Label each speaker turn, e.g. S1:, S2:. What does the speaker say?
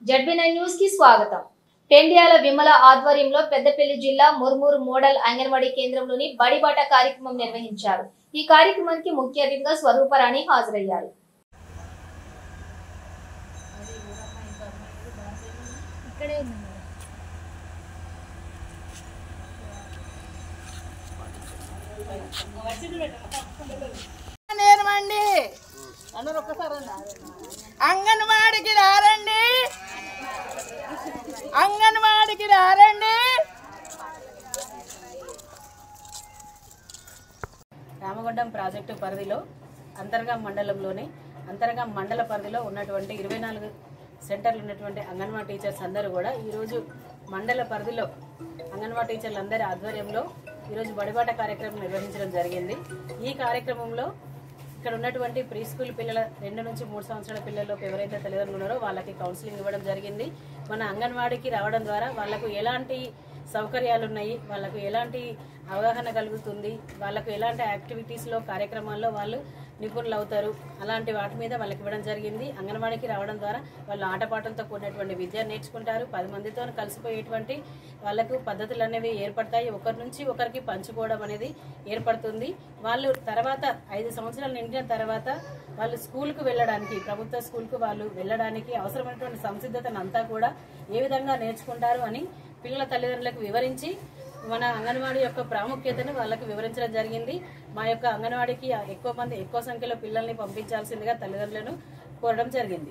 S1: జడ్బీ9 news కి స్వాగతం। పెండ్యాల విమల ఆధ్వర్యంలో పెద్దపల్లి జిల్లా ముర్మూరు మోడల్ అంగన్వాడీ కేంద్రంలోని బడిబాట కార్యక్రమం నిర్వహించారు। ఈ కార్యక్రమానికి ముఖ్య అతిథిగా స్వరూపరాణి హాజరయ్యారు।
S2: అంగన్వాడికి రారండి, అంగన్వాడికి రారండి। రామగుండం ప్రాజెక్టు పరిధిలో అంతర్గాం మండలంలోని అంతర్గాం మండల పరిధిలో ఉన్నటువంటి 24 సెంటర్లు ఉన్నటువంటి అంగన్వాడీ టీచర్స్ అందరూ కూడా ఈరోజు మండల పరిధిలో అంగన్వాడీ టీచర్లు అందరి ఆధ్వర్యంలో ఈరోజు బడిబాట కార్యక్రమం నిర్వహించడం జరిగింది। ఈ కార్యక్రమంలో ఇక్కడ ఉన్నటువంటి ప్రీ స్కూల్ పిల్లల 2 నుంచి 3 సంవత్సరాల పిల్లలకు ఎవరైతే తల్లిదండ్రులు ఉన్నారో వాళ్ళకి కౌన్సిలింగ్ ఇవ్వడం జరిగింది। మన అంగన్వాడీకి రావడం ద్వారా వాళ్ళకు ఎలాంటి సౌకర్యాలు ఉన్నాయి, వాళ్ళకు ఎలాంటి అవగాహన కలుగుతుంది, వాళ్ళకు ఎలాంటి యాక్టివిటీస్లో కార్యక్రమాల్లో వాళ్ళు నిపుణులు అవుతారు, అలాంటి వాటి మీద వాళ్ళకి ఇవ్వడం జరిగింది। అంగన్వాడీకి రావడం ద్వారా వాళ్ళు ఆటపాటలతో కూడినటువంటి విద్య నేర్చుకుంటారు, 10 మందితో కలిసిపోయేటువంటి వాళ్ళకు పద్ధతులు అనేవి ఏర్పడతాయి, ఒకరి నుంచి ఒకరికి పంచుకోవడం అనేది ఏర్పడుతుంది। వాళ్ళు తర్వాత 5 సంవత్సరాలు నిండిన తర్వాత వాళ్ళు స్కూల్కు వెళ్ళడానికి, ప్రభుత్వ స్కూల్కు వాళ్ళు వెళ్ళడానికి అవసరమైనటువంటి సంసిద్ధతను అంతా కూడా ఏ విధంగా నేర్చుకుంటారు అని పిల్లల తల్లిదండ్రులకు వివరించి మన అంగన్వాడీ యొక్క ప్రాముఖ్యతను వాళ్ళకి వివరించడం జరిగింది। మా యొక్క అంగన్వాడీకి ఎక్కువ సంఖ్యలో పిల్లల్ని పంపించాల్సిందిగా తల్లిదండ్రులను కోరడం జరిగింది।